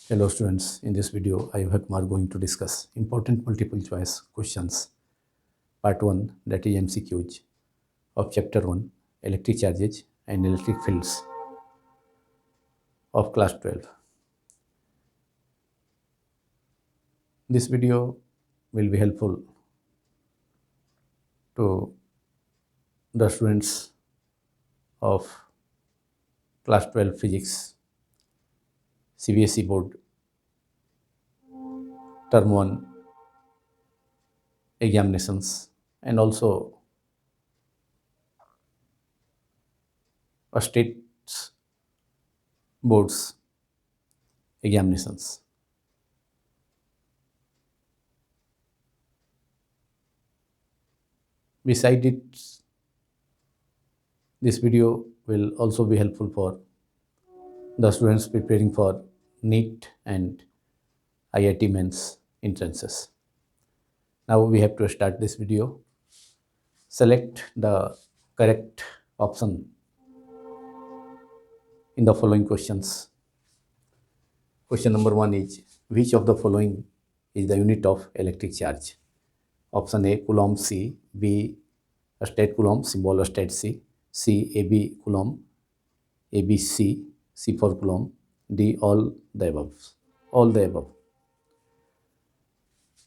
Hello students, in this video I am Kumar going to discuss important multiple choice questions part 1, that is MCQs of chapter 1, electric charges and electric fields of class 12. This video will be helpful to the students of class 12 physics CBSE board term 1 examinations and also a state boards examinations. Besides it, this video will also be helpful for the students preparing for NEET and IIT mains entrances. Now we have to start this video. Select the correct option in the following questions. Question number 1 is, which of the following is the unit of electric charge? Option A, Coulomb. C, B, a state Coulomb, symbol a state C, AB Coulomb, ABC, C for Coulomb, D, all the above.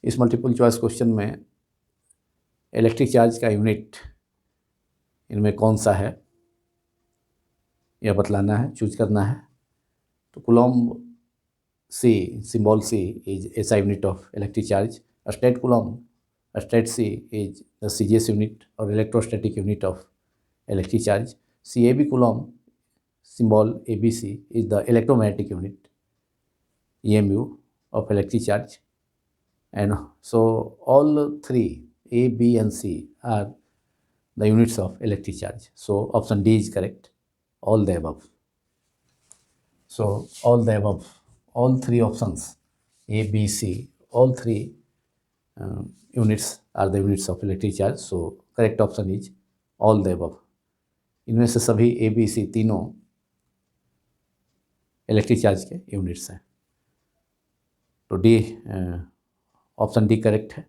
इस multiple choice question में electric charge का unit इनमें कौन सा है यह बतलाना है, choose करना है. तो Coulomb C, symbol C is SI unit of electric charge. A state Coulomb, a state C is the CGS unit or electrostatic unit of electric charge. CAB Coulomb, symbol ABC, is the electromagnetic unit EMU of electric charge. And so all three A, B and C are the units of electric charge. So option D is correct, all the above. So all the above, all three options A, B, C, all three units are the units of electric charge. So correct option is all the above. इनमें से सभी A, B, C तीनों electric charge के units हैं. तो D option D correct है.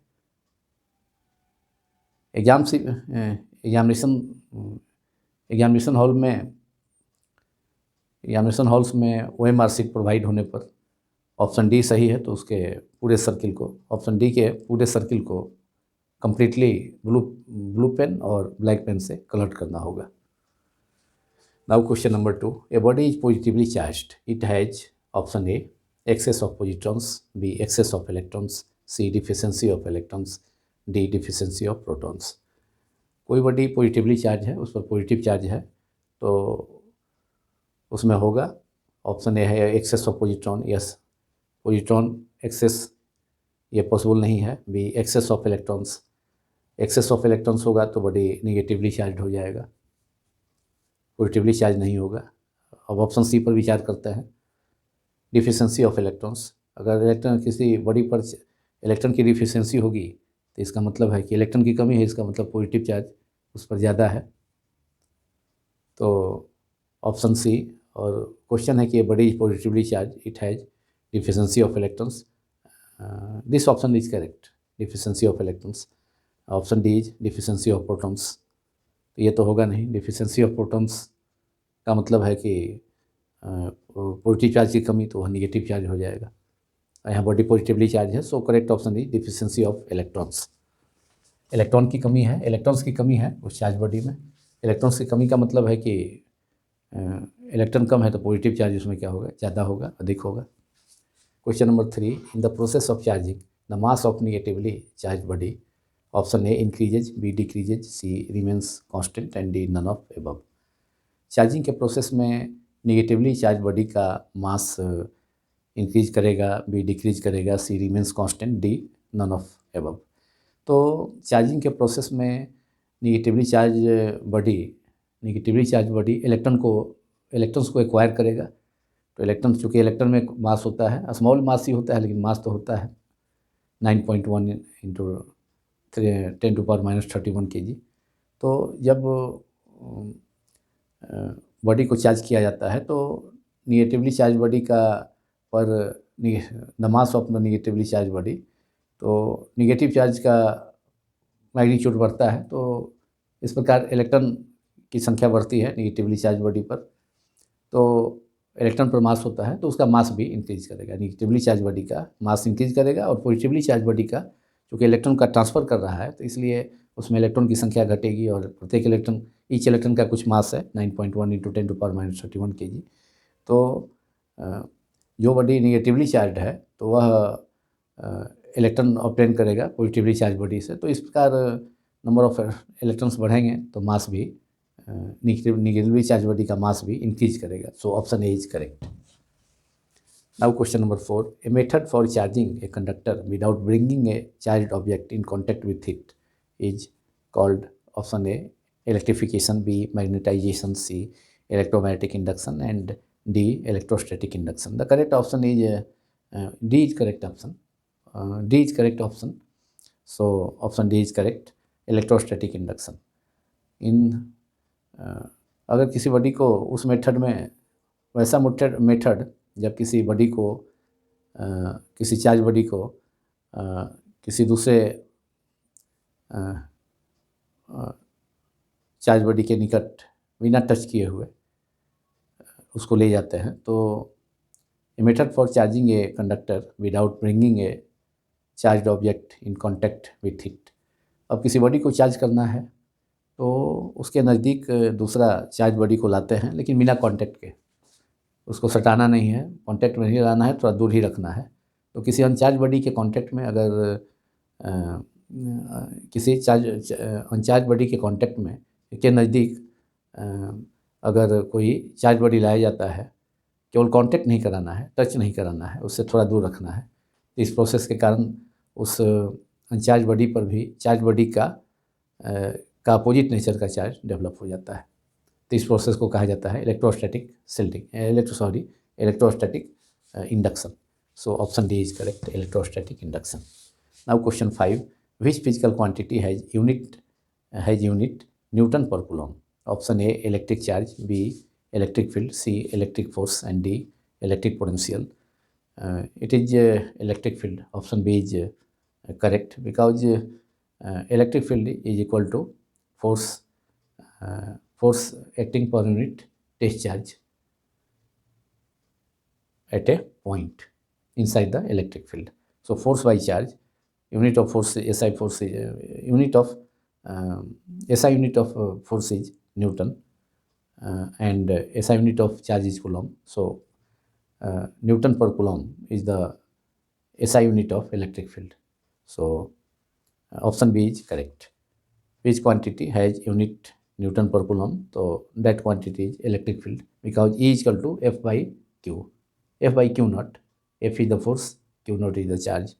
Examination halls में OMR seat provide होने पर ऑप्शन डी सही है. तो उसके पूरे सर्किल को, ऑप्शन डी के पूरे सर्किल को कंप्लीटली ब्लू पेन और ब्लैक पेन से कलर करना होगा. Now question number 2. A body is positively charged. It has option A, excess of positrons, B, excess of electrons, C, deficiency of electrons, D, deficiency of protons. कोई body positively charge है, उस पर positive charge है, तो उसमें होगा option A है excess of positron. Yes, positron excess ये पॉसिबल नहीं है. B, excess of electrons. Excess of electrons होगा तो बॉडी निगेटिवली चार्ज हो जाएगा, पॉजिटिवली चार्ज नहीं होगा. अब ऑप्शन सी पर विचार करते हैं, डिफिशेंसी ऑफ इलेक्ट्रॉन्स. अगर इलेक्ट्रॉन किसी बॉडी पर इलेक्ट्रॉन की डिफिशेंसी होगी तो इसका मतलब है कि इलेक्ट्रॉन की कमी है, इसका मतलब पॉजिटिव चार्ज उस पर ज़्यादा है. तो ऑप्शन सी. और क्वेश्चन है कि body is positively charge, it has deficiency of electrons. This option is correct, deficiency of electrons. Option D is deficiency of protons. तो ये तो होगा नहीं. डिफिशेंसी ऑफ प्रोटॉन्स का मतलब है कि पॉजिटिव चार्ज की कमी, तो वह निगेटिव चार्ज हो जाएगा. यहाँ बॉडी पॉजिटिवली चार्ज है. सो correct option is deficiency of electrons. Electron की कमी है, इलेक्ट्रॉन्स की कमी है उस चार्ज बॉडी में. इलेक्ट्रॉन्स की कमी का मतलब है कि इलेक्ट्रॉन कम है तो पॉजिटिव चार्ज उसमें क्या होगा, ज़्यादा होगा, अधिक होगा. Question number 3. In the process of charging the mass of negatively charge body. Option A increases, B decreases, C remains constant and D none of above. Charging के प्रोसेस में निगेटिवली चार्ज बॉडी का mass increase करेगा, B decrease करेगा, C remains constant, D none of above. तो charging के process में negatively charge body electrons को acquire करेगा. तो इलेक्ट्रॉन, चूँकि इलेक्ट्रॉन में मास होता है, स्मॉल मास ही होता है लेकिन मास तो होता है 9.1 इंटू 10⁻³ kg. तो जब बॉडी को चार्ज किया जाता है तो निगेटिवली चार्ज बॉडी का पर the mass of the negatively charge body, तो निगेटिव चार्ज का मैग्नीट्यूड बढ़ता है, तो इस प्रकार इलेक्ट्रॉन की संख्या बढ़ती है निगेटिवली चार्ज बॉडी पर, तो इलेक्ट्रॉन पर मास होता है तो उसका मास भी इंक्रीज करेगा। निगेटिवली चार्ज बॉडी का मास इंक्रीज करेगा और पॉजिटिवली चार्ज बॉडी का, चूँकि इलेक्ट्रॉन का ट्रांसफ़र कर रहा है तो इसलिए उसमें इलेक्ट्रॉन की संख्या घटेगी, और प्रत्येक इलेक्ट्रॉन, ईच इलेक्ट्रॉन का कुछ मास है 9.1 × 10⁻31 kg। तो जो बॉडी निगेटिवली चार्ज है तो वह इलेक्ट्रॉन ऑब्टेन करेगा पॉजिटिवली चार्ज बॉडी से, तो इस प्रकार नंबर ऑफ इलेक्ट्रॉन्स बढ़ेंगे तो मास भी, निगेटिवली चार्ज बॉडी का मास भी इंक्रीज करेगा। So option A is correct. Now question number 4, a method for charging a conductor without bringing a charged object in contact with it is called, option A electrification, B magnetization, C electromagnetic induction and D electrostatic induction. The correct option is D is correct option, D is correct option. So option D is correct, electrostatic induction. In अगर किसी body को उस method में, वैसा method जब किसी body को, किसी चार्ज बॉडी को किसी दूसरे चार्ज बॉडी के निकट बिना टच किए हुए उसको ले जाते हैं, तो ए method for charging a conductor without bringing a charged object in contact with it. अब किसी बॉडी को चार्ज करना है तो उसके नज़दीक दूसरा चार्ज बॉडी को लाते हैं, लेकिन बिना कांटेक्ट के, उसको सटाना नहीं है, कांटेक्ट में ही लाना है, थोड़ा दूर ही रखना है। तो किसी अनचार्ज बॉडी के कांटेक्ट में अगर किसी अनचार्ज बॉडी के कांटेक्ट में के नज़दीक अगर कोई चार्ज बॉडी लाया जाता है, केवल कांटेक्ट नहीं कराना है, टच नहीं कराना है, उससे थोड़ा दूर रखना है। इस प्रोसेस के कारण उस अनचार्ज बॉडी पर भी चार्ज बॉडी का अपोजिट नेचर का चार्ज डेवलप हो जाता है। तो इस प्रोसेस को कहा जाता है electrostatic shielding, electrostatic induction. So option D is correct, electrostatic induction. Now question 5, which physical quantity has unit newton per coulomb? Option A electric charge, B electric field, C electric force and D electric potential. It is electric field. Option B is correct, because electric field is equal to force acting per unit test charge at a point inside the electric field. So force by charge, unit of force, SI force is unit of SI unit of force is Newton, and SI unit of charge is Coulomb. So Newton per Coulomb is the SI unit of electric field. So option B is correct. Which quantity has unit Newton per Coulomb? So that quantity is electric field, because E is equal to F by Q. F by Q naught. F is the force, Q naught is the charge.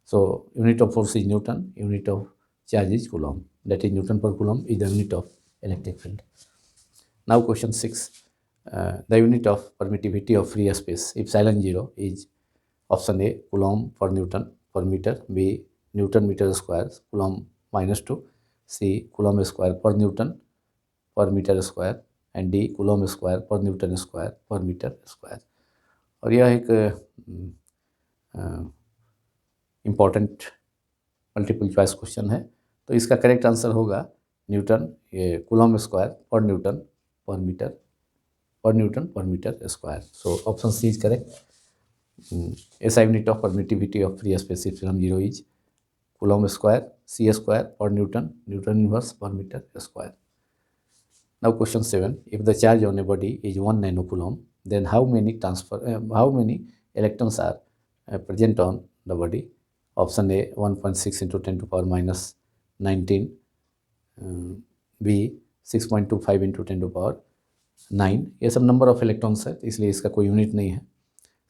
So unit of force is Newton, unit of charge is Coulomb. That is Newton per Coulomb is the unit of electric field. Now question 6. The unit of permittivity of free space epsilon 0 is, option A Coulomb per Newton per meter, B Newton meter square Coulomb -2, C Coulomb square per Newton per meter square and D Coulomb square per Newton square per meter square। और यह एक important multiple choice question है, तो इसका correct answer होगा newton, ये Coulomb square पर newton पर metre square. So option C is correct. SI unit of permittivity of free space epsilon 0 is Coulomb square, C square per Newton inverse per meter square। Now question 7, if the charge on a body is 1 nanocoulomb, then how many electrons are present on the body? Option A 1.6 × 10⁻19, B 6.25 × 10⁻9। ये सब number of electrons है, इसलिए इसका कोई unit नहीं है।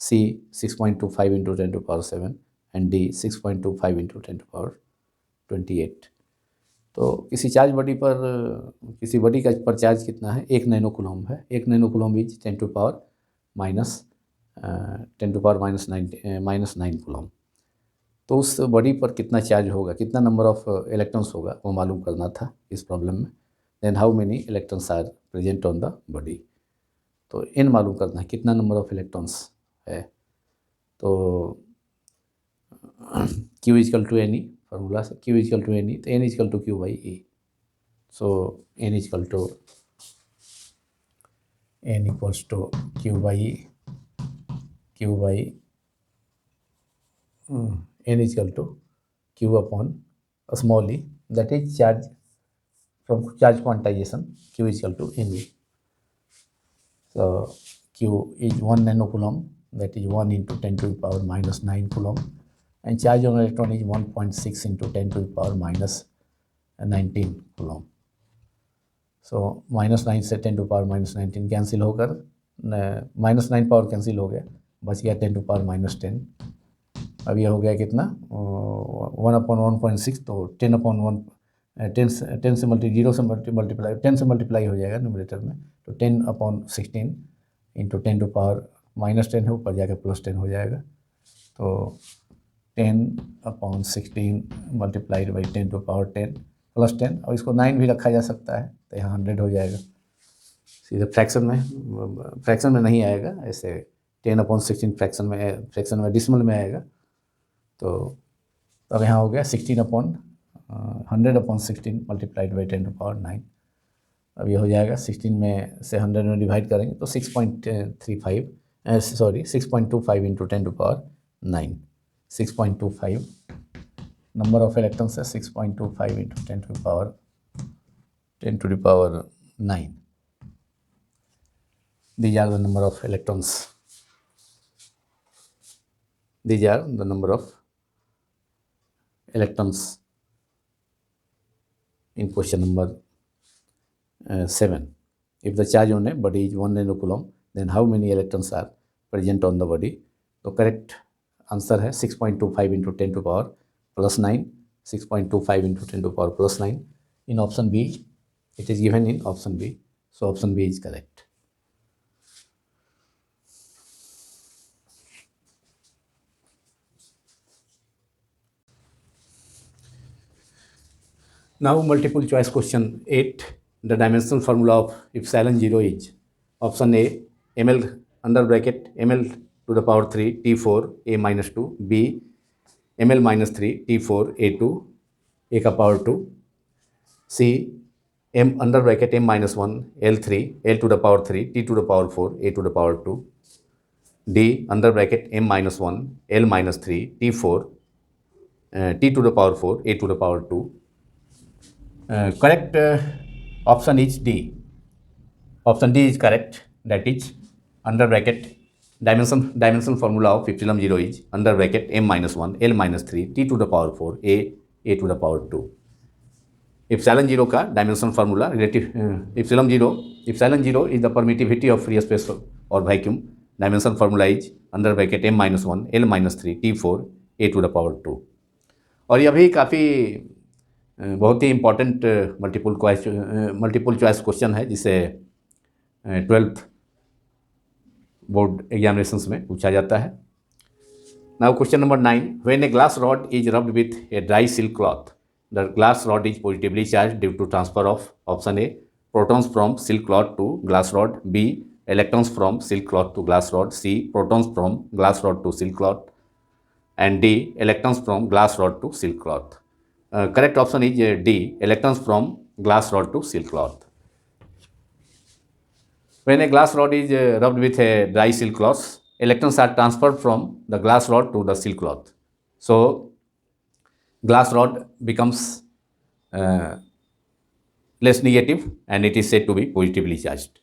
C 6.25 × 10⁻7 and D 6.25 × 10⁻28। तो किसी चार्ज बॉडी पर, किसी बॉडी का पर चार्ज कितना है? 1 नैनोकूलम्ब है। 1 नैनोकूलम्ब इज 10⁻⁻9 कूलम्ब। तो उस बॉडी पर कितना चार्ज होगा, कितना नंबर ऑफ इलेक्ट्रॉन्स होगा, वो मालूम करना था इस प्रॉब्लम में। Then how many electrons are present on the body, तो इन मालूम करना है कितना नंबर ऑफ इलेक्ट्रॉन्स है। तो Q is equal to NE, formula से Q is equal to NE, तो N is equal to Q by E. So N is equal to N equals to Q by E, Q by N is equal to Q upon small e, that is charge from charge quantization, Q is equal to NE. So Q is 1 nanocoulomb, that is 1 into 10 to the power minus 9 coulomb, and charge on electron is 1.6 into 10 to the power minus 19 coulomb. So minus 9 से 10 to power minus 19 cancel होकर minus 9 power cancel हो गया, बच गया 10 to power minus 10. अब ये हो गया कितना 1/1.6, तो 10/1 10 से मल्टीप्लाई 10 से मल्टीप्लाई हो जाएगा न्यूमरेटर में, तो 10/16 इंटू 10 टू पावर माइनस 10 है, ऊपर जाकर प्लस 10 हो जाएगा. तो 10/16 multiplied by 10 to power 10 plus 10, और इसको 9 भी रखा जा सकता है, तो यहाँ 100 हो जाएगा. सीधे फ्रैक्शन में नहीं आएगा, ऐसे 10/16 फ्रैक्शन में डिसिमल में आएगा. तो अब यहाँ हो गया 100/16 मल्टीप्लाइड बाई 10 टू पावर 9. अब ये हो जाएगा 16 में से 100 में डिवाइड करेंगे तो 6.25 into 10 to power 9. 6.25 number of electrons है, 6.25 into 10 to the power 9. These are the number of electrons. These are the number of electrons in question number 7. If the charge on a body is 1 nanocoulomb, then how many electrons are present on the body? तो correct answer है 6.25 into 10 to power plus 9, 6.25 into 10 to power plus 9. In option B, it is given in option B. So option B is correct. Now multiple choice question 8. The dimensional formula of epsilon 0 is option A ml under bracket ml to the power 3 T4 A minus 2, B ml minus 3 T4 A2 A का power 2, C m under bracket m minus 1 L3 L to the power 3 T to the power 4 A to the power 2, D under bracket m minus 1 L minus 3 T4 T to the power 4 A to the power 2. Correct option is D. Option D is correct. That is under bracket dimension formula of epsilon 0 is under bracket m minus 1 L minus 3 T to the power 4 A to the power 2. epsilon 0 का dimension formula relative epsilon 0 is the permittivity of free space or vacuum. Dimension formula is under bracket m minus 1 L minus 3 T4 A to the power 2. और यह भी काफ़ी बहुत ही important multiple choice question है, जिसे 12th board examinations में पूछा जाता है. Now question number 9. When a glass rod is rubbed with a dry silk cloth, the glass rod is positively charge due to transfer of option A protons from silk cloth to glass rod, B electrons from silk cloth to glass rod, C protons from glass rod to silk cloth, and D electrons from glass rod to silk cloth. Correct option is D electrons from glass rod to silk cloth. When a glass rod is rubbed with a dry silk cloth, electrons are transferred from the glass rod to the silk cloth. So glass rod becomes less negative and it is said to be positively charged.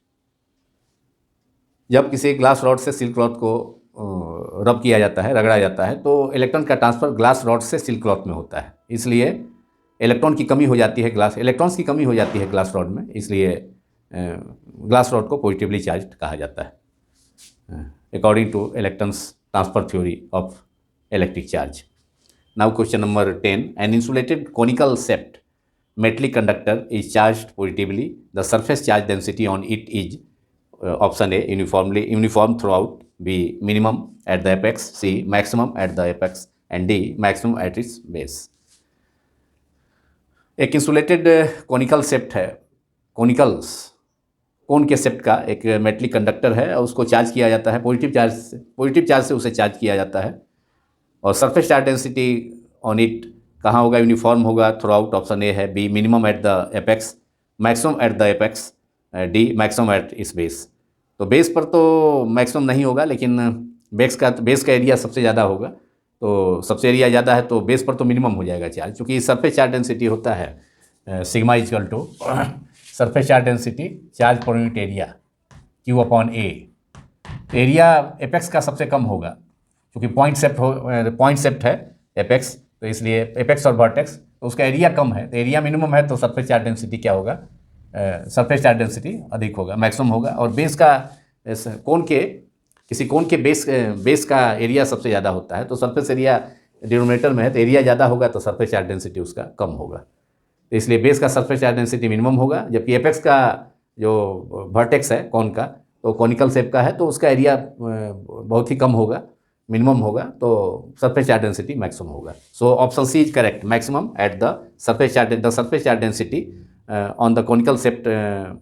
जब किसी glass rod से silk cloth को रब किया जाता है, रगड़ा जाता है, तो इलेक्ट्रॉन का ट्रांसफर ग्लास रॉड से सिल्क क्लॉथ में होता है. इसलिए इलेक्ट्रॉन्स की कमी हो जाती है ग्लास रॉड में, इसलिए ग्लास रॉड को पॉजिटिवली चार्ज कहा जाता है, according to electrons transfer theory of electric charge. Now question number 10. An insulated conical shaped metallic conductor is charged positively. The surface charge density on it is option A uniform throughout, B minimum at the apex, C maximum at the apex, and D maximum at its base. एक insulated conical shaped है, कोन के सेप्ट का एक metallic conductor है और उसको charge किया जाता है पॉजिटिव चार्ज से उसे चार्ज किया जाता है। और surface charge density on it कहाँ होगा, यूनिफॉर्म होगा थ्रू आउट, ऑप्शन ए है। B minimum at the apex, maximum at the apex, D maximum at इस बेस। तो बेस पर तो मैक्सिमम नहीं होगा, लेकिन बेस का एरिया सबसे ज़्यादा होगा, तो सबसे एरिया ज़्यादा है तो बेस पर तो मिनिमम हो जाएगा चार्ज, क्योंकि सरफेस चार्ज डेंसिटी होता है sigma equal to surface charge density charge पर unit area Q upon A. Area apex का सबसे कम होगा, क्योंकि पॉइंट सेप्ट है एपेक्स, तो इसलिए एपेक्स और वर्टेक्स, तो उसका एरिया कम है, तो एरिया मिनिमम है तो सरफेस चार्ज डेंसिटी क्या होगा, सरफेस चार्ज डेंसिटी अधिक होगा, मैक्सिमम होगा। और बेस का किसी कोन के बेस का एरिया सबसे ज़्यादा होता है, तो सरफेस एरिया डिनोमिनेटर में है, तो एरिया ज़्यादा होगा तो सरफेस चार्ज डेंसिटी उसका कम होगा, तो इसलिए बेस का सरफेस चार्ज डेंसिटी मिनिमम होगा। जबकि एपेक्स का जो वर्टेक्स है कौन का, तो कॉनिकल शेप का है, तो उसका एरिया बहुत ही कम होगा, मिनिमम होगा, तो सरफेस चार्ज डेंसिटी मैक्सिमम होगा। So option C is correct, maximum at the surface charge density on the conical shaped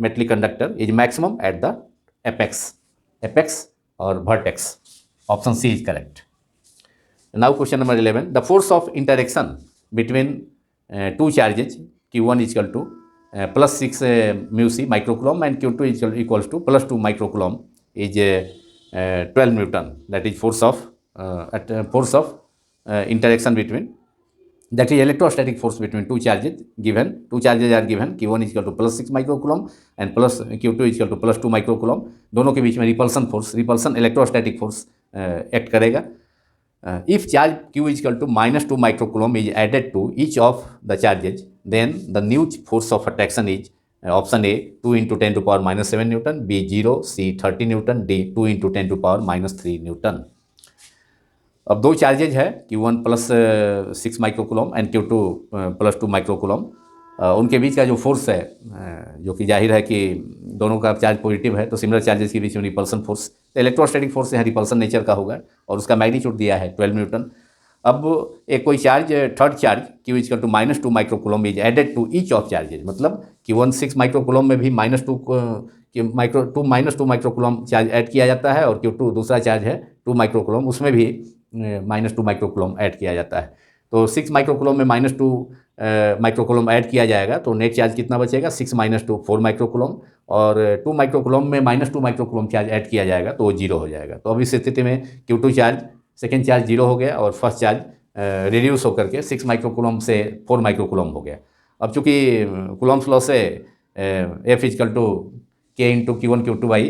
metallic conductor is maximum at the apex और vertex. Option C is correct. Now question number 11, the force of interaction between two charges Q1 is equal to plus 6 mu c microcoulomb and Q2 is equals to plus 2 microcoulomb is 12 Newton. That is force of interaction between, that is electrostatic force between two charges given. Two charges are given, Q1 is equal to plus 6 microcoulomb and plus Q2 is equal to plus 2 microcoulomb. दोनों के बीच में repulsion electrostatic force act करेगा. If charge Q is equal to minus 2 microcoulomb is added to each of the charges, then the new force of attraction is option A 2 into 10 to power minus 7 Newton, B 0, C 30 Newton, D 2 into 10 to power minus 3 Newton. अब दो charges है Q1 plus 6 microcoulomb and Q2 plus 2 microcoulomb, उनके बीच का जो force है, जो कि जाहिर है कि दोनों का चार्ज पॉजिटिव है, तो सिमिलर चार्जेस के बीच में रिपल्सन फोर्स, तो इलेक्ट्रोस्टैटिक फोर्स यहाँ रिपल्सन नेचर का होगा और उसका मैग्नीट्यूड दिया है 12 न्यूटन. अब एक कोई charge, third charge Q equal to minus 2 microcoulomb is added to each of charges, मतलब Q1 6 माइक्रोकुलम में भी minus two microcoulomb charge add किया जाता है, और Q2 दूसरा चार्ज है 2 माइक्रोकुलम, उसमें भी माइनस 2 माइक्रोकुलम ऐड किया जाता है. तो 6 माइक्रोकुलम में माइनस 2 माइक्रोकुलम ऐड किया जाएगा तो नेट चार्ज कितना बचेगा, 6 माइनस 2 4 माइक्रोकुलम, और 2 माइक्रोकुलम में माइनस 2 माइक्रोकुलम चार्ज ऐड किया जाएगा तो वो जीरो हो जाएगा. तो अब इस स्थिति में Q2 charge, second charge zero हो गया और फर्स्ट चार्ज रिड्यूस होकर के 6 माइक्रोकुलम से 4 माइक्रोकुलम हो गया. अब चूँकि कुलम्स लॉ से F equal to K into Q1 Q2 by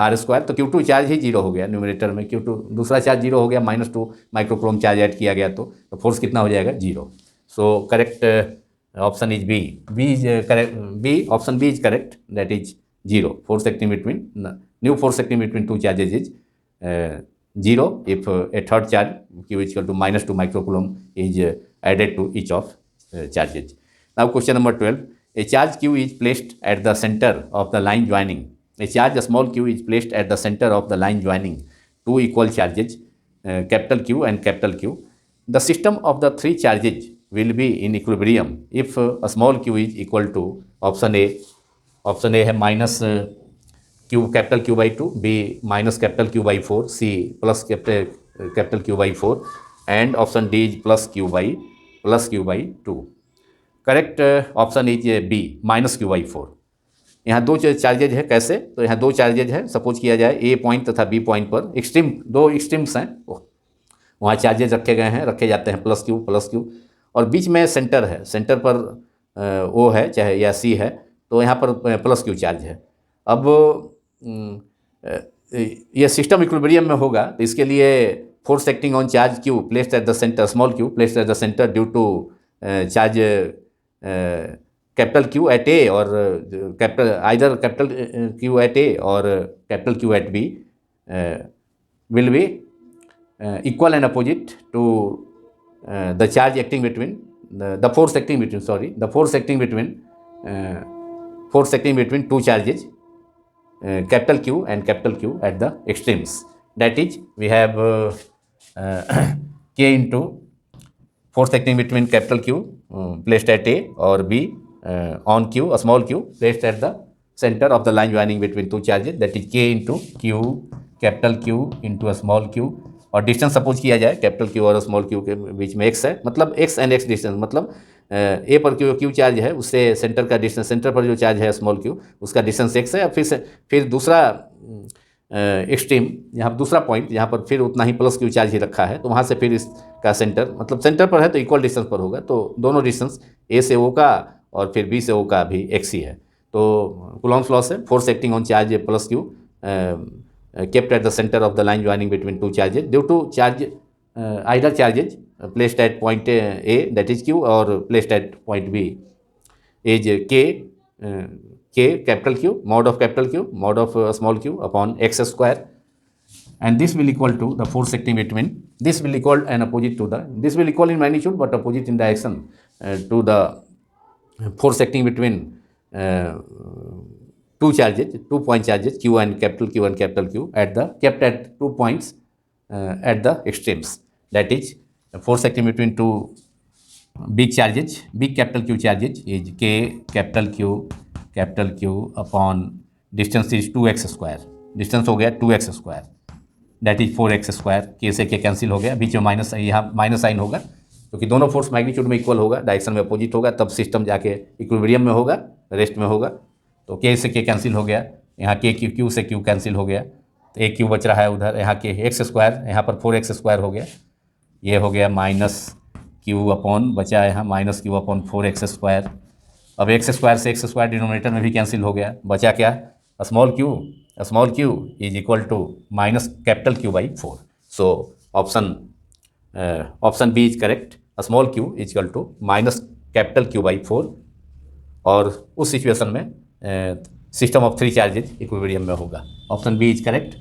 R square, तो Q2 चार्ज ही जीरो हो गया न्यूमिनेटर में, Q2 दूसरा चार्ज जीरो हो गया, माइनस 2 माइक्रोकुलम चार्ज ऐड किया गया तो फोर्स कितना हो जाएगा, zero. So correct option is B, option B is correct, that is zero. Force acting between, new force acting between two charges is zero if a third charge Q is equal to minus 2 microcoulomb is added to each of charges. Now question number 12. A charge Q is placed at the center of the line joining. A charge small q is placed at the center of the line joining two equal charges, capital Q and capital Q. The system of the three charges will be in equilibrium if a small q is equal to option A है minus Q capital Q by 2, B minus capital Q by 4, C plus capital Q by 4, and option D is plus Q by 2. Correct option is B, minus Q by 4. यहाँ दो charges है, कैसे, तो यहाँ दो charges है, suppose किया जाए ए पॉइंट तथा बी पॉइंट पर दो एक्सट्रीम्स हैं, वहाँ चार्जेज रखे जाते हैं प्लस क्यू, और बीच में सेंटर है, सेंटर पर ओ है चाहे या सी है, तो यहाँ पर प्लस क्यू चार्ज है. अब ये सिस्टम इक्विलिब्रियम में होगा, तो इसके लिए force acting on charge Q placed at the centre, small Q placed at the centre due to charge capital Q at A और कैपिटल Q एट ए और capital Q at B will be equal and opposite to the charge acting between the force acting between two charges, capital Q and capital Q at the extremes. That is, we have K into force acting between capital Q placed at A, or B on Q, a small q placed at the center of the line joining between two charges, that is k into q, capital Q into a small q, और distance suppose किया जाए capital Q और small q के बीच में x है, मतलब x and x distance, मतलब ए पर q चार्ज है, उससे सेंटर का डिस्टेंस, सेंटर पर जो चार्ज है स्मॉल q, उसका डिस्टेंस x है। फिर दूसरा एक्सट्रीम, यहाँ दूसरा पॉइंट, यहाँ पर फिर उतना ही प्लस q चार्ज ही रखा है, तो वहाँ से फिर इसका सेंटर, मतलब सेंटर पर है तो इक्वल डिस्टेंस पर होगा, तो दोनों डिस्टेंस a से o का और फिर b से o का भी x ही है। तो कूलॉम्स लॉ से force acting on charge plus q kept at the center of the line joining between two charges due to charge either charges placed at point A, that is Q, or placed at point B is K capital Q mod of capital Q mod of small q upon x square, and this will equal to the force acting between, this will equal and opposite to the, this will equal in magnitude but opposite in direction to the force acting between two charges, 2 point charges Q and capital Q at the, kept at 2 points at the extremes, that is force acting between two big charges, big capital Q charges is K capital Q upon distance is 2x square, distance हो गया 2x square, that is 4x square, K से K cancel हो गया, बीच में minus, यहाँ minus sign होगा क्योंकि दोनों फोर्स मैग्नीट्यूड में इक्वल होगा, डायरेक्शन में अपोजिट होगा, तब सिस्टम जाके इक्विलिब्रियम में होगा, रेस्ट में होगा। तो K से K कैंसिल हो गया, यहाँ K Q से Q कैंसिल हो गया, तो एक Q बच रहा है उधर, यहाँ K x स्क्वायर, यहाँ पर 4x स्क्वायर हो गया, ये हो गया माइनस Q अपॉन, बचा यहाँ minus Q upon 4x square. अब x स्क्वायर से x स्क्वायर डिनोमिनेटर में भी कैंसिल हो गया, बचा क्या, small q is equal to minus capital Q by 4। So option B is correct, small q is equal to minus capital Q by 4, और उस सिचुएशन में सिस्टम ऑफ 3 चार्जेज इक्विलिब्रियम में होगा। Option B is correct,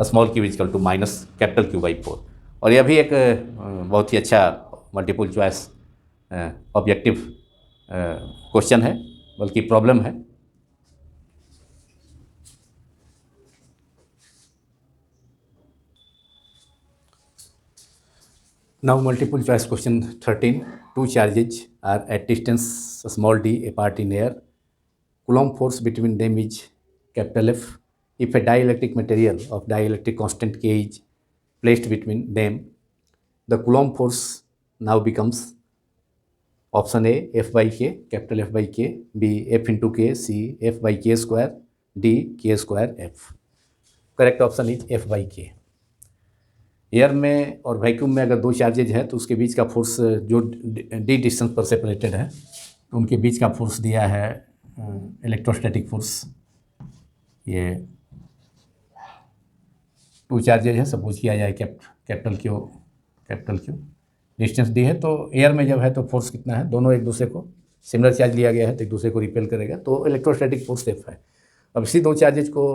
small q is equal to minus capital Q by 4। और यह भी एक बहुत ही अच्छा मल्टीपल चॉइस ऑब्जेक्टिव क्वेश्चन है, बल्कि प्रॉब्लम है। Now multiple choice question 13. Two charges are at distance small d apart in air. Coulomb force between them is capital F. If a dielectric material of dielectric constant K is placed between them, the Coulomb force now becomes option A F by K, capital F by K, B F into K, C F by K square, D K square F. Correct option is F by K. Air में और vacuum में अगर दो charges हैं तो उसके बीच का force जो डी डिस्टेंस पर सेपरेटेड है, तो उनके बीच का फोर्स दिया है इलेक्ट्रोस्टैटिक फोर्स। ये 2 चार्जेज हैं, सपोज किया जाए कैपिटल क्यू डिस्टेंस दी है, तो एयर में जब है तो फोर्स कितना है, दोनों एक दूसरे को सिमिलर चार्ज लिया गया है तो एक दूसरे को रिपेल करेगा, तो इलेक्ट्रोस्टैटिक फोर्स एफ है। अब इसी 2 चार्जेज को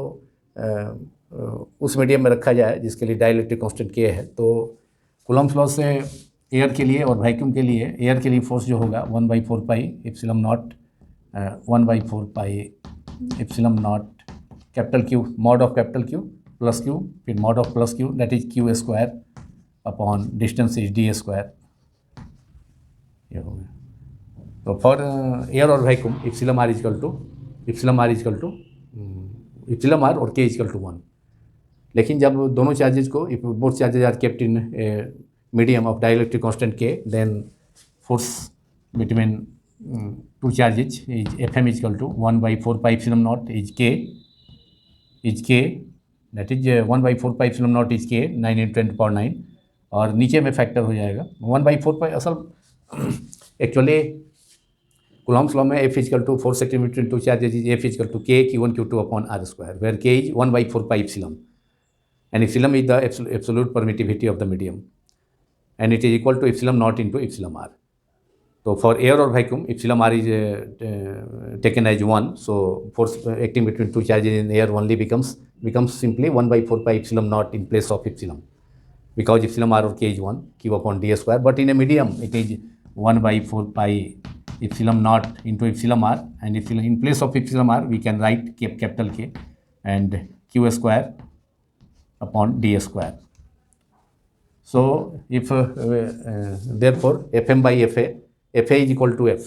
उस मीडियम में रखा जाए जिसके लिए डाइलेक्ट्रिक कांस्टेंट के है, तो कूलम्ब्स लॉ से एयर के लिए और वैक्यूम के लिए, एयर के लिए फोर्स जो होगा 1/4 pi epsilon naught, 1/4 pi epsilon naught capital Q mod of capital Q plus Q, फिर mod of plus Q, that is Q square upon distance is D square, ये हो गया। तो फॉर एयर और vacuum epsilon r equal to epsilon r और K equal to 1। लेकिन जब दोनों चार्जेज को, if both charges are kept in medium of dielectric constant K, then force between 2 charges is Fm equal to 1/4 pi epsilon naught is K, that is 1/4 pi epsilon naught is K 9 × 10⁹, और नीचे में factor हो जाएगा 1/4 pi. असल actually Coulomb's law में F equal to force acting between 2 charges is F equal to K Q1 Q2 upon R square, where K is 1/4 pi epsilon, and epsilon is the absolute permittivity of the medium, and it is equal to epsilon naught into epsilon r. So for air or vacuum, epsilon r is taken as 1, so force acting between 2 charges in air only becomes simply 1/4 pi epsilon naught in place of epsilon, because epsilon r or K is 1 Q upon D square, but in a medium it is 1/4 pi epsilon naught into epsilon r, and epsilon, in place of epsilon r we can write capital K and Q square upon D square. So if therefore Fm by Fa is equal to F,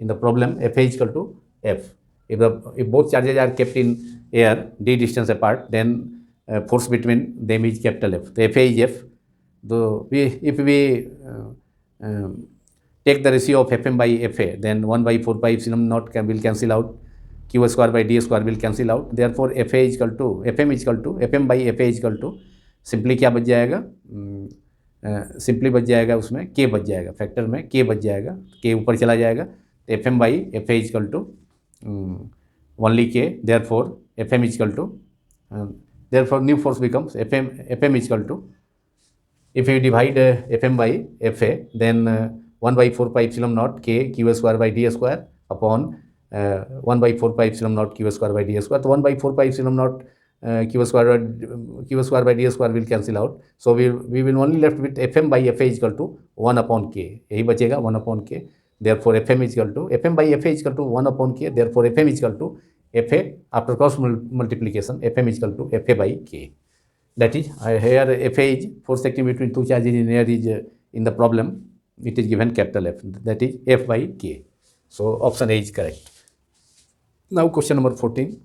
in the problem Fa is equal to F, If both charges are kept in air d distance apart, then force between them is capital F. The Fa is F. If we take the ratio of Fm by Fa, then 1 by 4 pi epsilon naught will cancel out. Q square by d square will cancel out. Therefore, Fa is equal to Fm is equal to Fm by Fa is equal to simply क्या बच जाएगा, simply बच जाएगा उसमें k बच जाएगा, factor में k बच जाएगा, k ऊपर चला जाएगा, तो F M by F A equal to only k, therefore F M equal to, therefore new force becomes F M equal to, if you divide Fm by Fa, then 1 by 4 pi epsilon naught k q square by d square upon 1 by 4 pi epsilon naught q square by d square. तो 1 by 4 pi epsilon naught q square by d square will cancel out. So we will only left with Fm by Fa is equal to 1 upon k. यही बचेगा 1 upon k. Therefore Fm is equal to Fm by Fa is equal to 1 upon k. Therefore Fm is equal to Fa after cross multiplication. Fm is equal to Fa by k. That is, here Fa is force acting between two charges in air is in the problem, it is given capital F, that is F by K. So option A is correct. Now question number 14.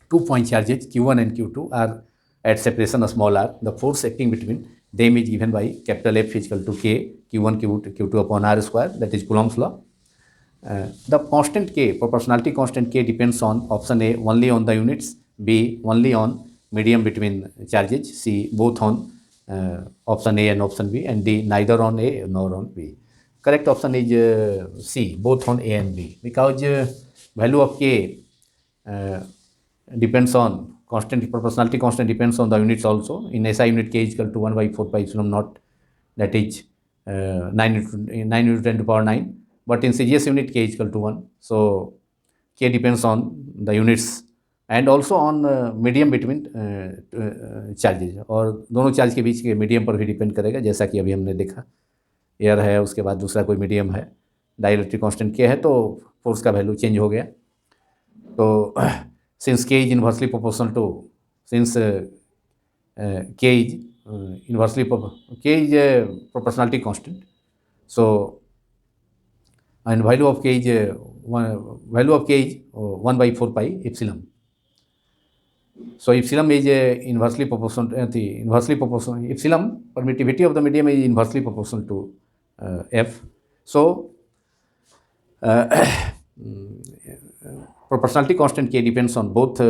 2 point charges Q1 and Q2 are at separation small r. The force acting between them is given by capital F is equal to K Q1 Q2 upon r square, that is Coulomb's law. The constant K, proportionality constant K, depends on option A only on the units, B only on medium between charges, C both on option A and option B, and D neither on A nor on B. Correct option is C, both on A and B, because value of K depends on constant, proportionality constant depends on the units also. In SI unit K is equal to 1 by 4 pi epsilon naught, that is 9 into 10 to power 9, but in CGS unit K is equal to 1. So K depends on the units and also on medium between charges, और दोनों charge के बीच के medium पर भी depend करेगा, जैसा कि अभी हमने देखा एयर है, उसके बाद दूसरा कोई मीडियम है, डाइलेक्ट्रिक कांस्टेंट के है, तो फोर्स का वैल्यू चेंज हो गया. तो since K is inversely proportional to, since K is inversely K is proportionality constant, so and value of K is 1 by 4 pi epsilon. So epsilon is inversely proportional. Epsilon, permittivity of the medium is inversely proportional to F. So proportionality constant K depends on both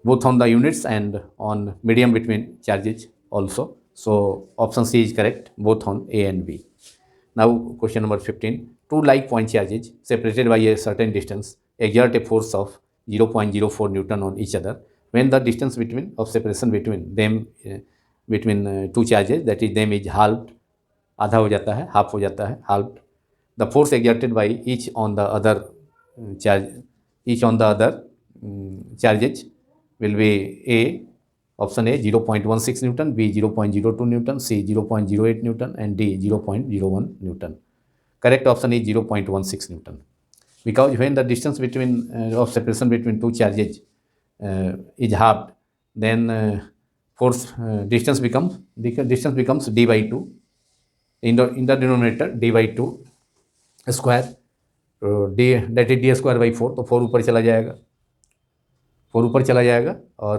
both on the units and on medium between charges also. So option C is correct, both on A and B. Now question number 15. Two like point charges separated by a certain distance exert a force of 0.04 Newton on each other when the distance of separation between them between two charges, that is them, is halved, आधा हो जाता है, half हो जाता है, halved. The force exerted by each on the other charges will be A, option A 0.16 Newton, B 0.02 Newton, C 0.08 Newton, and D 0.01 Newton. Correct option is 0.16 Newton. Because when the distance between of separation between two charges is halved, then force distance becomes d by 2 in the denominator, d by 2 square, d, that is d square by 4, तो 4 ऊपर चला जाएगा और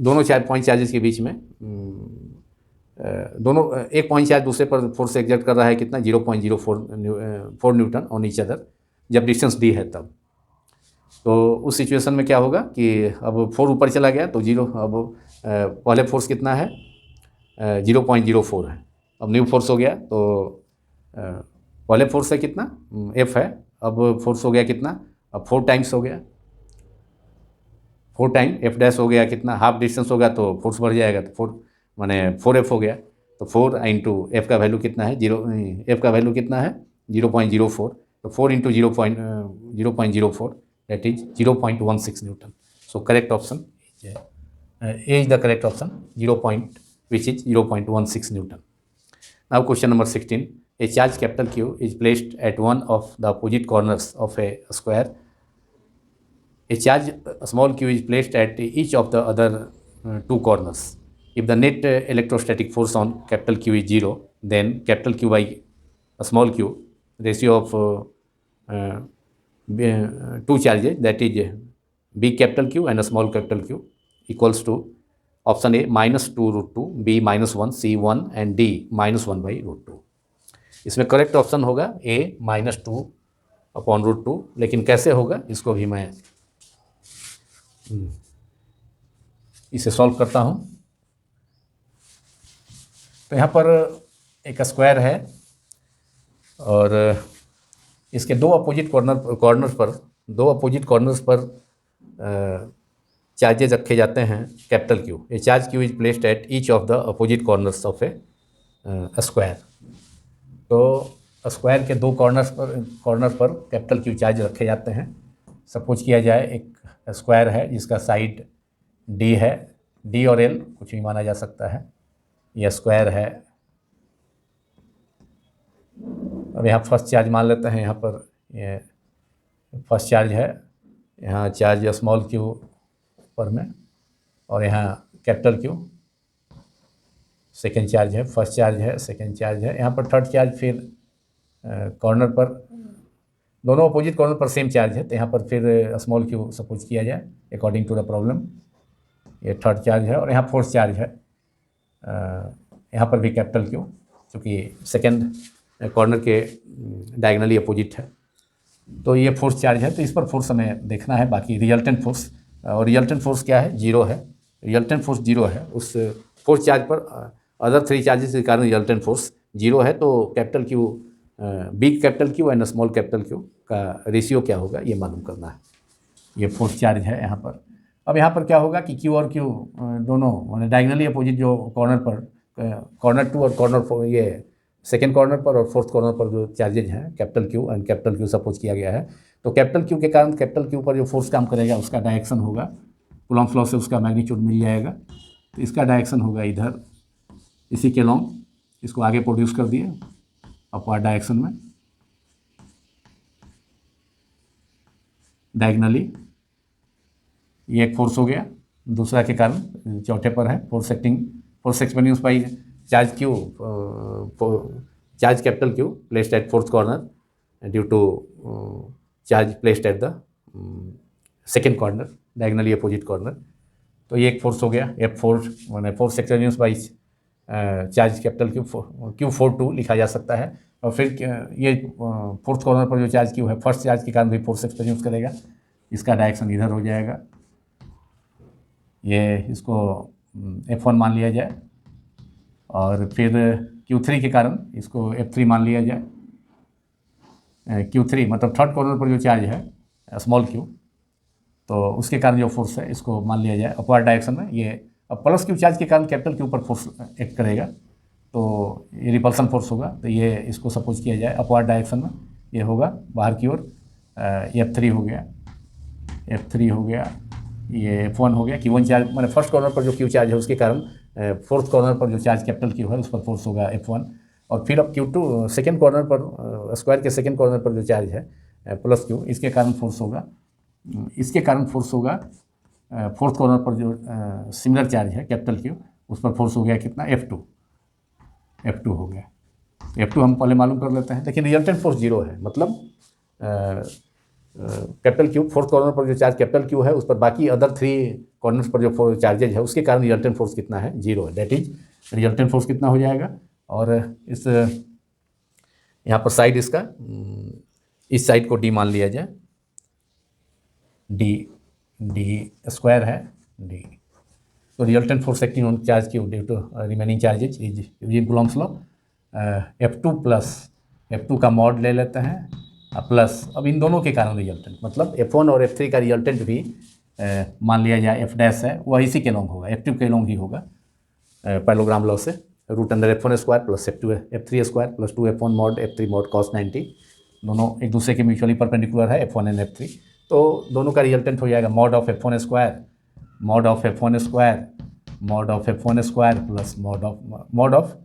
दोनों point charges के बीच में दोनों, एक पॉइंट चार्ज दूसरे पर फोर्स एक्सर्ट कर रहा है कितना, 0.04 न्यूटन ऑन ईच अदर, जब डिस्टेंस डी है तब. तो उस सिचुएशन में क्या होगा कि अब 4 ऊपर चला गया तो 0, अब पहले फोर्स कितना है 0.04 है, अब न्यू फोर्स हो गया तो पहले फोर्स है कितना F है, अब फोर्स हो गया कितना, अब 4 टाइम्स हो गया, 4 टाइम F डैश हो गया कितना, हाफ डिस्टेंस होगा तो फोर्स बढ़ जाएगा, तो 4 माने 4F हो गया, तो 4 इंटू F का वैल्यू कितना है, F का वैल्यू कितना है 0.04, तो 4 into 0.04 that is 0.16 Newton. So correct option A is the correct option, which is 0.16 Newton. Now question number 16. A charge capital Q is placed at one of the opposite corners of a square. A charge small q is placed at each of the other two corners. If the net electrostatic force on capital Q is 0, then capital Q by a small q, ratio of two charges, that is big capital Q and a small capital Q, equals to option A -2 root 2, B -1, C 1 and D -1 by root 2। इसमें correct option होगा A -2 upon root 2। लेकिन कैसे होगा इसको भी मैं इसे solve करता हूँ। तो यहाँ पर एक स्क्वायर है और इसके दो अपोजिट कॉर्नर्स पर चार्जेज रखे जाते हैं capital Q. A charge Q is placed at each of the opposite corners of A square. तो स्क्वायर के दो कॉर्नर पर कैपिटल क्यू चार्ज रखे जाते हैं। सपोज किया जाए एक स्क्वायर है जिसका साइड डी है, डी और एल कुछ भी माना जा सकता है। यह स्क्वायर है। अब यहाँ फर्स्ट चार्ज मान लेते हैं, यहाँ पर ये फर्स्ट चार्ज है, यहाँ चार्ज स्मॉल क्यू पर में, और यहाँ कैपिटल क्यू सेकेंड चार्ज है। फर्स्ट चार्ज है, सेकेंड चार्ज है, यहाँ पर थर्ड चार्ज। फिर कॉर्नर पर दोनों अपोजिट कॉर्नर पर सेम चार्ज है, तो यहाँ पर फिर स्मॉल क्यू सपोज किया जाए अकॉर्डिंग टू द प्रॉब्लम। ये थर्ड चार्ज है और यहाँ फोर्थ चार्ज है। यहाँ पर भी कैपिटल क्यू, क्योंकि सेकेंड कॉर्नर के डायगनली अपोजिट है। तो ये फोर्स चार्ज है, तो इस पर फोर्स हमें देखना है। बाकी रिजल्टेंट फोर्स, और रिजल्टेंट फोर्स क्या है? जीरो है। रिजल्टेंट फोर्स जीरो है। उस फोर्स चार्ज पर अदर थ्री चार्जेस के कारण रिजल्टेंट फोर्स जीरो है। तो capital Q, big capital Q and small capital Q का रेशियो क्या होगा ये मालूम करना है। ये फोर्स चार्ज है यहाँ पर। अब यहाँ पर क्या होगा कि क्यू और क्यू दोनों माने डायगनली अपोजिट जो कॉर्नर पर, कॉर्नर टू और कॉर्नर फोर, ये सेकेंड कॉर्नर पर और फोर्थ कॉर्नर पर जो चार्जेज हैं capital Q and capital Q suppose किया गया है। तो कैपिटल क्यू के कारण कैपिटल क्यू पर जो फोर्स काम करेगा उसका डायरेक्शन होगा, कूलॉम्स लॉ से उसका मैग्नीट्यूड मिल जाएगा। तो इसका डायरेक्शन होगा इधर, इसी के लॉन्ग। इसको आगे प्रोड्यूस कर दिए अपवार्ड डायरेक्शन में डायगनली। ये एक फोर्स हो गया। दूसरा के कारण चौथे पर है force experience by charge Q, charge capital Q placed at fourth corner due to charge placed at the second corner diagonally opposite corner. तो ये एक फोर्स हो गया। एफ फोर्स माने force experience by charge capital Q 4 लिखा जा सकता है। और फिर ये फोर्थ कॉर्नर पर जो चार्ज क्यू है, फर्स्ट चार्ज के कारण भी फोर्स एक्सपीरियंस करेगा। इसका डायरेक्शन इधर हो जाएगा। ये इसको F1 मान लिया जाए और फिर Q3 के कारण इसको F3 मान लिया जाए। Q3 मतलब थर्ड कॉर्नर पर जो चार्ज है स्मॉल क्यू, तो उसके कारण जो फोर्स है इसको मान लिया जाए अपवर्ड डायरेक्शन में। ये अब प्लस क्यू चार्ज के कारण कैपिटल क्यू पर फोर्स एक्ट करेगा, तो ये रिपल्सन फोर्स होगा। तो ये इसको सपोज किया जाए अपवर्ड डायरेक्शन में, ये होगा बाहर की ओर। F3 हो गया, F3 हो गया, ये F1 हो गया। Q1 चार्ज मैंने फर्स्ट कॉर्नर पर जो क्यू चार्ज है उसके कारण फोर्थ कॉर्नर पर जो चार्ज कैपिटल क्यू है उस पर फोर्स होगा F1। और फिर अब Q2 सेकेंड कॉर्नर पर, स्क्वायर के सेकेंड कॉर्नर पर जो चार्ज है प्लस क्यू, इसके कारण फोर्स होगा। इसके कारण फोर्स होगा फोर्थ कॉर्नर पर जो सिमिलर चार्ज है कैपिटल क्यू, उस पर फोर्स हो गया कितना? F2 हो गया। F2 हम पहले मालूम कर लेते हैं। लेकिन रिजल्टेंट फोर्स जीरो है, मतलब कैपिटल क्यू फोर्थ कॉर्नर पर जो चार्ज कैपिटल क्यू है उस पर बाकी अदर थ्री कॉर्नर्स पर जो चार्जेज है उसके कारण रिजल्टेंट फोर्स कितना है? जीरो है। दैट इज रिजल्टेंट फोर्स कितना हो जाएगा? और इस यहाँ पर साइड इसका, इस साइड को डी मान लिया जाए। डी स्क्वायर है डी। तो resultant force acting on charge Q due to remaining charges is using Coulomb's law. F2 plus F2 का मॉड ले लेते हैं प्लस, अब इन दोनों के कारण रिजल्टेंट, मतलब F1 और F3 का रिजल्टेंट भी मान लिया जाए F' है, वह इसी के लॉन्ग होगा, F2 के लॉन्ग ही होगा पैरेललोग्राम लॉ से। Root under F1 square plus F3 square plus 2F1 mod F3 mod cos 90, दोनों एक दूसरे के म्यूचुअली परपेंडिकुलर है F1 एंड F3। तो दोनों का रिजल्टेंट हो जाएगा mod of F1 square mod of F1 square mod of F1 square plus mod of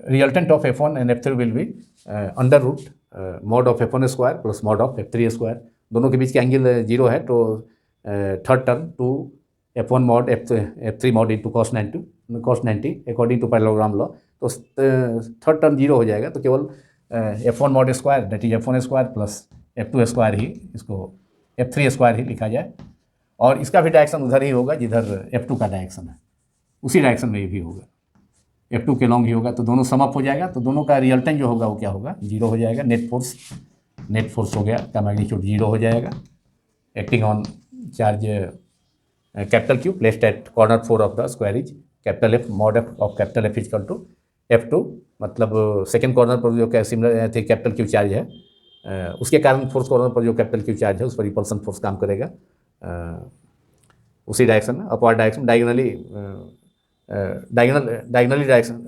resultant of F1 and F3 will be under root mod of F1 square plus mod of F3 square. दोनों के बीच के angle zero है, तो third term 2 F1 mod F3 mod into cos 90 according to parallelogram law, तो third term zero हो जाएगा, तो केवल F1 mod square that is F1 square plus F2 square ही, इसको F3 स्क्वायर ही लिखा जाए, और इसका भी डायरेक्शन उधर ही होगा जिधर F2 का डायरेक्शन है, उसी डायरेक्शन में ये भी होगा, F2 के लॉन्ग ही होगा, तो दोनों सम अप हो जाएगा, तो दोनों का रिजल्टेंट जो होगा वो क्या होगा, जीरो हो जाएगा। नेट फोर्स हो गया का मैग्नीट्यूड जीरो हो जाएगा, acting on charge capital Q placed at corner 4 of the square is capital F mod of capital F equal to F2, मतलब सेकेंड कॉर्नर पर जो सिमिलर थे कैपिटल क्यू चार्ज है, उसके कारण फोर्थ कॉर्नर पर जो कैपिटल क्यू चार्ज है उस पर रिपल्सन फोर्स काम करेगा उसी डायरेक्शन में, अपवर्ड डायरेक्शन,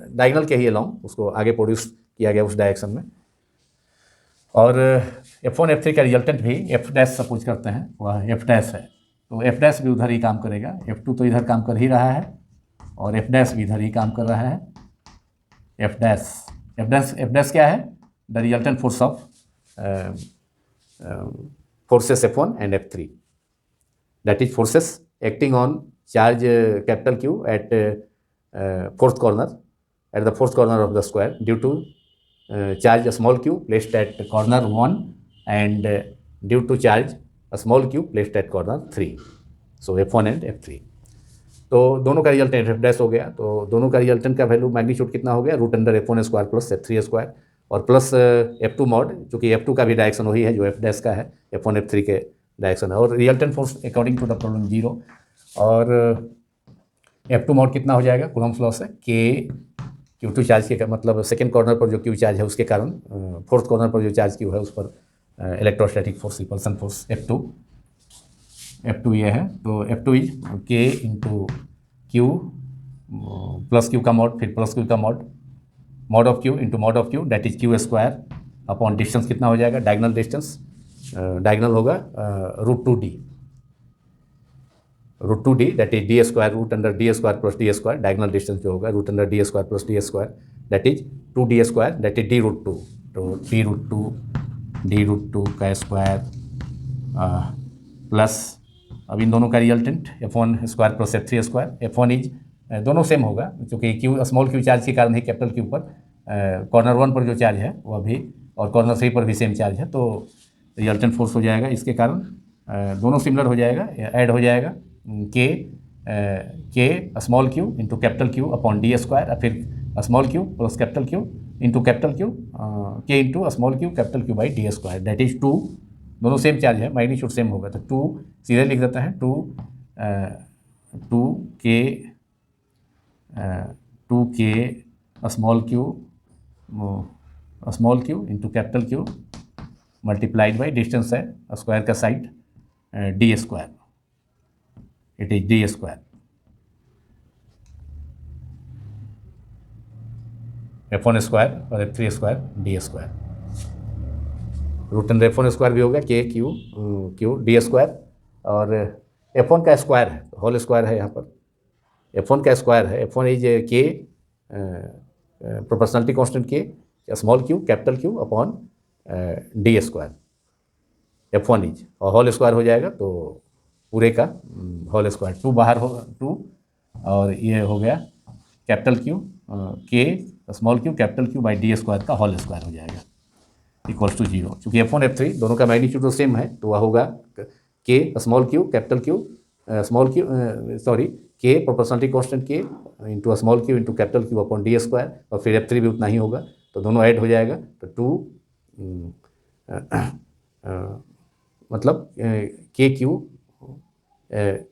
डायगनल के ही अलॉन्ग उसको आगे प्रोड्यूस किया गया उस डायरेक्शन में। और F1 F3 का रिजल्टेंट भी F डैश सपोज करते हैं वह F डैश है, तो F डैश भी उधर ही काम करेगा, F2 तो इधर काम कर ही रहा है और F डैश भी इधर ही काम कर रहा है। F डैश क्या है, the resultant force of forces F1 and F3, that is forces acting on charge capital Q एट fourth corner, at the fourth corner of the square due to charge a small q placed at corner 1 and due to charge a small q placed at corner 3, so F1 and F3। तो दोनों का resultant F dash हो गया, तो दोनों का resultant का value magnitude कितना हो गया, root under F1 square plus F3 square और प्लस F2 मॉड, चूँकि F2 का भी डायरेक्शन वही है जो F डैश का है, F1 F3 के डायरेक्शन है, और resultant force according to the problem zero, और F2 मॉड कितना हो जाएगा, कूलम्ब्स लॉ से K Q2 चार्ज के, मतलब सेकेंड कॉर्नर पर जो Q चार्ज है उसके कारण फोर्थ कॉर्नर पर जो चार्ज Q है उस पर electrostatic force repulsion force F2 ये है, तो F2 is K into Q plus Q का मॉड, फिर प्लस Q का mod of Q into mod of Q that is Q square upon distance कितना हो जाएगा, डायगनल डिस्टेंस, डायगनल होगा root two D that is D square root under D square plus D square, diagonal distance जो होगा root under D square plus D square that is 2d square that is d root to, तो d root to का square plus अब इन दोनों का resultant F1 square plus F3 square. F1 is दोनों same होगा क्योंकि Q स्मॉल Q चार्ज के कारण ही कैपिटल Q पर कॉर्नर 1 पर जो चार्ज है वह भी और कॉर्नर 3 पर भी सेम चार्ज है, तो रिजल्टेंट फोर्स हो जाएगा, इसके कारण दोनों सिमिलर हो जाएगा, ऐड हो जाएगा K small Q into capital Q upon D square, फिर small Q plus capital Q into capital Q K into small Q capital Q by D square that is 2, दोनों सेम चार्ज है, magnitude same होगा, तो 2 सीधे लिख देते हैं, 2K small Q into capital Q multiplied by distance है square का side D square, it is D square F1 square और F3 square D square, root under F1 square भी हो गया Q डी स्क्वायर, और F1 का square है, whole square है यहाँ पर, F1 का स्क्वायर है, F1 is K proportionality constant K small Q capital Q upon D square F1 is, और होल स्क्वायर हो जाएगा तो पूरे का होल स्क्वायर, 2 बाहर होगा 2, और ये हो गया capital Q K small Q capital Q by D square का होल स्क्वायर हो जाएगा इक्वल्स टू 0। चूँकि F1 F3 दोनों का मैग्नीट्यूड तो सेम है, तो वह होगा K small Q capital Q small Q K proportionality constant K into small Q into capital Q upon D square, और फिर F3 भी उतना ही होगा, तो दोनों ऐड हो जाएगा, तो 2 मतलब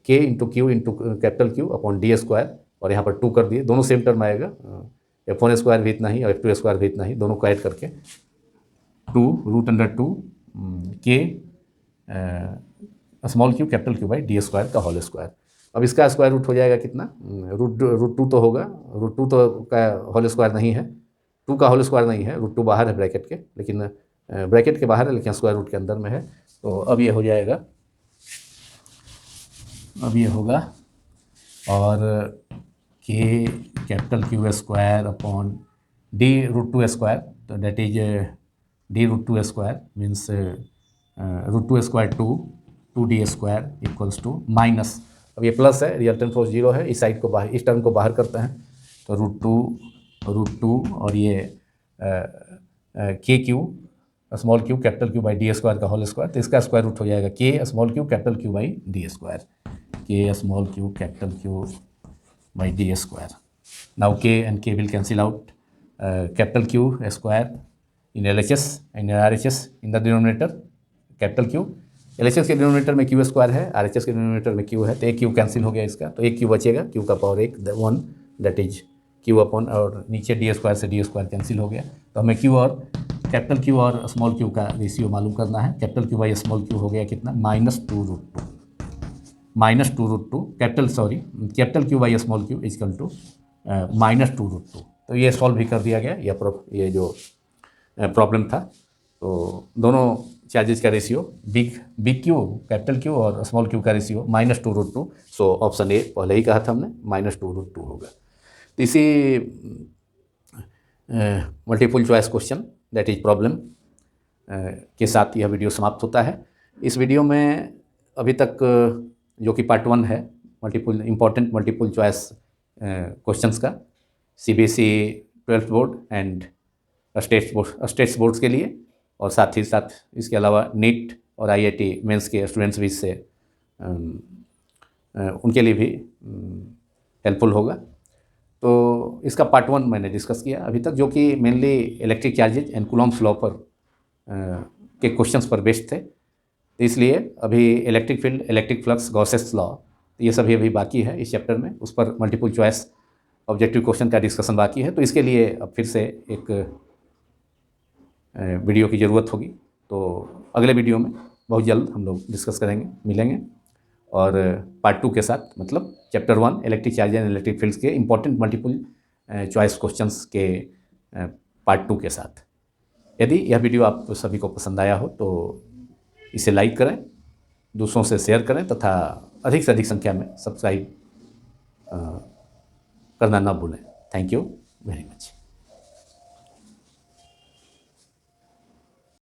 K into Q into capital Q upon D square, और यहाँ पर 2 कर दिए, दोनों सेम टर्म आएगा, F1 स्क्वायर भी इतना ही और F2 स्क्वायर भी इतना ही, दोनों को ऐड करके 2 root under 2 K small Q capital Q by D square का होल स्क्वायर। अब इसका स्क्वायर रूट हो जाएगा कितना, रूट 2 तो होगा, रूट 2 तो का होल स्क्वायर नहीं है, 2 का होल स्क्वायर नहीं है, रूट 2 बाहर है ब्रैकेट के, लेकिन ब्रैकेट के बाहर है लेकिन स्क्वायर रूट के अंदर में है, तो अब ये हो जाएगा, अब ये होगा, और K capital Q square upon D root 2 square, तो that is D root 2 square means root 2 square 2D square equals to minus अब ये प्लस है, रिजल्टेंट फोर्स 0 है, इस साइड को बाहर, इस टर्म को बाहर करते हैं तो √2 और ये K Q small Q capital Q by D square का होल स्क्वायर, तो इसका स्क्वायर रूट हो जाएगा K small Q capital Q by D square, K small Q capital Q by D square. Now k and k will cancel out. Capital Q square in LHS and RHS in the denominator. Capital Q LHS के denominator में Q square है, RHS के denominator में Q है, तो एक Q cancel हो गया इसका, तो एक Q बचेगा, Q का power 1 that is Q upon, और नीचे डी स्क्वायर से डी स्क्वायर कैंसिल हो गया, तो हमें Q और कैपिटल Q और स्मॉल q का रेशियो मालूम करना है. Capital Q by small q हो गया कितना, -2√2 capital Q by small q equal to -2√2. तो ये सॉल्व भी कर दिया गया, ये जो प्रॉब्लम था. तो दोनों चार्जेस का ratio big Q capital Q और स्मॉल क्यू का रेशियो -2√2. सो ऑप्शन ए पहले ही कहा था हमने, -2√2 होगा. तो इसी multiple choice question that is problem के साथ यह वीडियो समाप्त होता है. इस वीडियो में अभी तक जो कि पार्ट 1 है इम्पॉर्टेंट मल्टीपल चॉइस क्वेश्चंस का CBSE 12th board and states boards के लिए, और साथ ही साथ इसके अलावा नीट और IIT मेंस के स्टूडेंट्स भी इससे उनके लिए भी हेल्पफुल होगा. तो इसका पार्ट 1 मैंने डिस्कस किया अभी तक, जो कि mainly electric charges and Coulomb's law पर के क्वेश्चंस पर बेस्ड थे. तो इसलिए अभी electric field, electric flux, Gauss's law, ये सभी अभी बाकी है इस चैप्टर में. उस पर मल्टीपल चॉइस ऑब्जेक्टिव क्वेश्चन का डिस्कशन बाकी है. तो इसके लिए अब फिर से एक वीडियो की ज़रूरत होगी. तो अगले वीडियो में बहुत जल्द हम लोग डिस्कस करेंगे, मिलेंगे, और पार्ट 2 के साथ, मतलब chapter 1 electric charge and electric fields के इंपॉर्टेंट मल्टीपल चॉइस क्वेश्चंस के पार्ट 2 के साथ. यदि यह वीडियो आप सभी को पसंद आया हो तो इसे लाइक करें, दूसरों से शेयर करें, तथा अधिक से अधिक संख्या में सब्सक्राइब करना ना भूलें. Thank you very much.